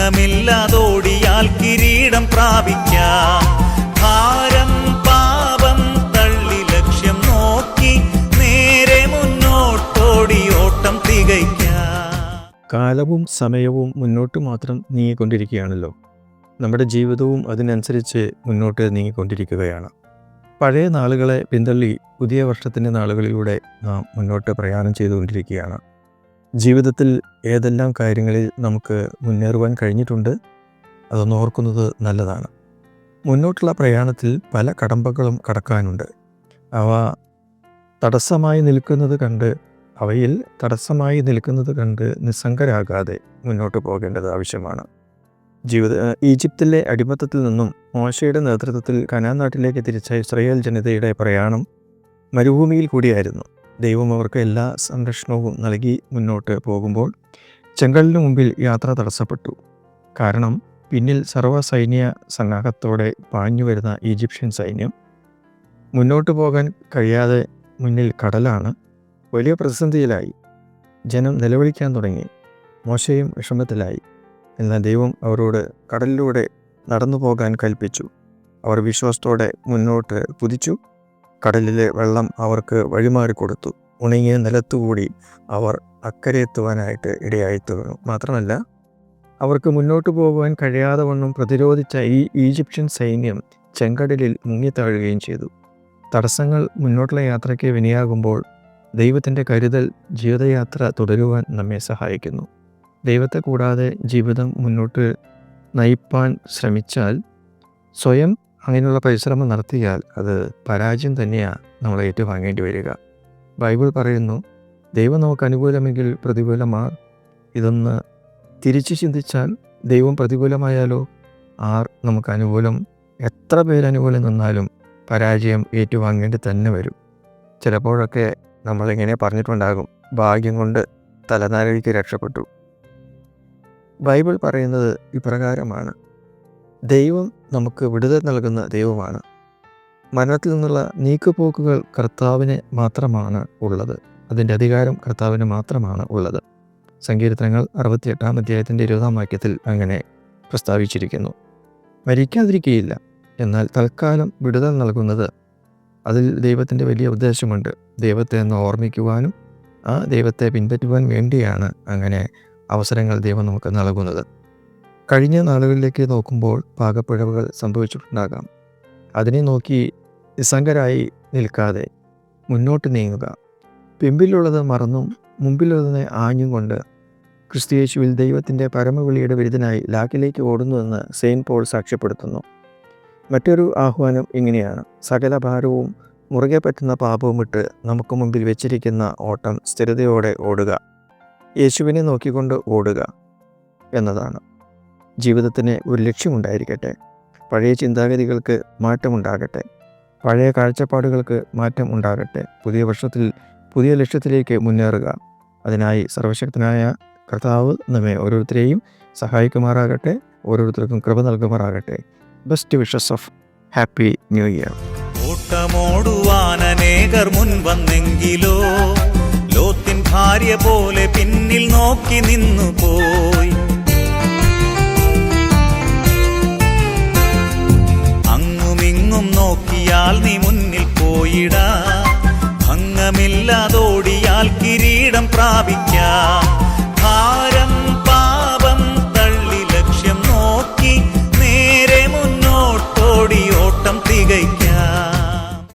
ഭംഗമില്ലാതോടിയാൽ കിരീടം പ്രാപിക്കാം. ഭാരം പാപം തള്ളി ലക്ഷ്യം നോക്കി നേരെ മുന്നോട്ടോടി ഓട്ടം തികയ്ക്കാം. കാലവും സമയവും മുന്നോട്ട് മാത്രം നീങ്ങിക്കൊണ്ടിരിക്കുകയാണല്ലോ. നമ്മുടെ ജീവിതവും അതിനനുസരിച്ച് മുന്നോട്ട് നീങ്ങിക്കൊണ്ടിരിക്കുകയാണ്. പഴയ നാളുകളെ പിന്തള്ളി പുതിയ വർഷത്തിൻ്റെ നാളുകളിലൂടെ നാം മുന്നോട്ട് പ്രയാണം ചെയ്തുകൊണ്ടിരിക്കുകയാണ്. ജീവിതത്തിൽ ഏതെല്ലാം കാര്യങ്ങളിൽ നമുക്ക് മുന്നേറുവാൻ കഴിഞ്ഞിട്ടുണ്ട്, അതൊന്ന് ഓർക്കുന്നത് നല്ലതാണ്. മുന്നോട്ടുള്ള പ്രയാണത്തിൽ പല കടമ്പകളും കടക്കാനുണ്ട്. അവയിൽ തടസ്സമായി നിൽക്കുന്നത് കണ്ട് നിസ്സംഗരാകാതെ മുന്നോട്ട് പോകേണ്ടത് ആവശ്യമാണ്. ഈജിപ്തിലെ അടിമത്തത്തിൽ നിന്നും മോശയുടെ നേതൃത്വത്തിൽ കനാൻ നാട്ടിലേക്ക് തിരിച്ച ഇസ്രായേൽ ജനതയുടെ പ്രയാണം മരുഭൂമിയിൽ കൂടിയായിരുന്നു. ദൈവം അവർക്ക് എല്ലാ സംരക്ഷണവും നൽകി മുന്നോട്ട് പോകുമ്പോൾ ചെങ്കടലിന് മുമ്പിൽ യാത്ര തടസ്സപ്പെട്ടു. കാരണം പിന്നിൽ സർവ്വസൈന്യ സന്നാഹത്തോടെ പാഞ്ഞു വരുന്ന ഈജിപ്ഷ്യൻ സൈന്യം. മുന്നോട്ട് പോകാൻ കഴിയാതെ മുന്നിൽ കടലാണ്. വലിയ പ്രതിസന്ധിയിലായി. ജനം നിലവിളിക്കാൻ തുടങ്ങി. മോശയും വിഷമത്തിലായി. എന്നാൽ ദൈവം അവരോട് കടലിലൂടെ നടന്നു പോകാൻ കൽപ്പിച്ചു. അവർ വിശ്വാസത്തോടെ മുന്നോട്ട് കുതിച്ചു. കടലിലെ വെള്ളം അവർക്ക് വഴിമാറിക്കൊടുത്തു. ഉണങ്ങിയ നിലത്തുകൂടി അവർ അക്കരെ എത്തുവാനായിട്ട് ഇടയായി തീർന്നു. മാത്രമല്ല, അവർക്ക് മുന്നോട്ട് പോകുവാൻ കഴിയാതെ വണ്ണം പ്രതിരോധിച്ച ഈ ഈജിപ്ഷ്യൻ സൈന്യം ചെങ്കടലിൽ മുങ്ങിത്താഴുകയും ചെയ്തു. തടസ്സങ്ങൾ മുന്നോട്ടുള്ള യാത്രയ്ക്ക് വിനയാകുമ്പോൾ ദൈവത്തിൻ്റെ കരുതൽ ജീവിതയാത്ര തുടരുവാൻ നമ്മെ സഹായിക്കുന്നു. ദൈവത്തെ കൂടാതെ ജീവിതം മുന്നോട്ട് നയിപ്പാൻ ശ്രമിച്ചാൽ, സ്വയം അങ്ങനെയുള്ള പരിശ്രമം നടത്തിയാൽ അത് പരാജയം തന്നെയാണ് നമ്മൾ ഏറ്റുവാങ്ങേണ്ടി വരിക. ബൈബിൾ പറയുന്നു, ദൈവം നമുക്ക് അനുകൂലമെങ്കിൽ പ്രതികൂലമാർ. ഇതൊന്ന് തിരിച്ചു ചിന്തിച്ചാൽ, ദൈവം പ്രതികൂലമായാലോ നമുക്ക് അനുകൂലം? എത്ര പേരനുകൂലം നിന്നാലും പരാജയം ഏറ്റുവാങ്ങേണ്ടി തന്നെ വരും. ചിലപ്പോഴൊക്കെ നമ്മളിങ്ങനെ പറഞ്ഞിട്ടുണ്ടാകും, ഭാഗ്യം കൊണ്ട് തലനാരിഴയ്ക്ക് രക്ഷപ്പെട്ടു. ബൈബിൾ പറയുന്നത് ഇപ്രകാരമാണ്: ദൈവം നമുക്ക് വിടുതൽ നൽകുന്ന ദൈവമാണ്. മരണത്തിൽ നിന്നുള്ള നീക്കുപോക്കുകൾ കർത്താവിന് മാത്രമാണ് ഉള്ളത്. അതിൻ്റെ അധികാരം കർത്താവിന് മാത്രമാണ് ഉള്ളത്. സങ്കീർത്തനങ്ങൾ 68 അധ്യായത്തിൻ്റെ 20 വാക്യത്തിൽ അങ്ങനെ പ്രസ്താവിച്ചിരിക്കുന്നു. മരിക്കാതിരിക്കുകയില്ല, എന്നാൽ തൽക്കാലം വിടുതൽ നൽകുന്നത്, അതിൽ ദൈവത്തിൻ്റെ വലിയ ഉദ്ദേശമുണ്ട്. ദൈവത്തെ ഒന്ന് ഓർമ്മിക്കുവാനും ആ ദൈവത്തെ പിൻപറ്റുവാൻ വേണ്ടിയാണ് അങ്ങനെ അവസരങ്ങൾ ദൈവം നമുക്ക് നൽകുന്നത്. കഴിഞ്ഞ നാളുകളിലേക്ക് നോക്കുമ്പോൾ പാകപ്പിഴവുകൾ സംഭവിച്ചിട്ടുണ്ടാകാം. അതിനെ നോക്കി നിസ്സംഗരായി നിൽക്കാതെ മുന്നോട്ട് നീങ്ങുക. പിമ്പിലുള്ളത് മറന്നും മുമ്പിലുള്ളതിനെ ആഞ്ഞും കൊണ്ട് ക്രിസ്തുയേശുവിൽ ദൈവത്തിൻ്റെ പരമവിളിയുടെ വിരുദ്ധനായി ലാക്കിലേക്ക് ഓടുന്നുവെന്ന് സെയിൻറ്റ് പോൾ സാക്ഷ്യപ്പെടുത്തുന്നു. മറ്റൊരു ആഹ്വാനം ഇങ്ങനെയാണ്: സകല ഭാരവും മുറുകെ പറ്റുന്ന പാപവും വിട്ട് നമുക്ക് മുമ്പിൽ വെച്ചിരിക്കുന്ന ഓട്ടം സ്ഥിരതയോടെ ഓടുക. യേശുവിനെ നോക്കിക്കൊണ്ട് ഓടുക എന്നതാണ്. ജീവിതത്തിന് ഒരു ലക്ഷ്യമുണ്ടായിരിക്കട്ടെ. പഴയ ചിന്താഗതികൾക്ക് മാറ്റമുണ്ടാകട്ടെ. പഴയ കാഴ്ചപ്പാടുകൾക്ക് മാറ്റം ഉണ്ടാകട്ടെ. പുതിയ വർഷത്തിൽ പുതിയ ലക്ഷ്യത്തിലേക്ക് മുന്നേറുക. അതിനായി സർവശക്തനായ കർത്താവ് നമ്മെ ഓരോരുത്തരെയും സഹായിക്കുമാറാകട്ടെ. ഓരോരുത്തർക്കും കൃപ നൽകുമാറാകട്ടെ. Best wishes of happy new year. ഓട്ടമോടുവാൻ അനേകർ മുൻ വന്നെങ്കിലോ ലോത്തിൻ ഭാര്യ പോലെ പിന്നിൽ നോക്കി നിന്നു പോയി. അങ്ങുമിങ്ങും നോക്കിയാൽ നീ മുന്നിൽ പോയിടാ. ഭംഗമില്ലാതോടിയാൽ കിരീടം പ്രാപിക്കാം.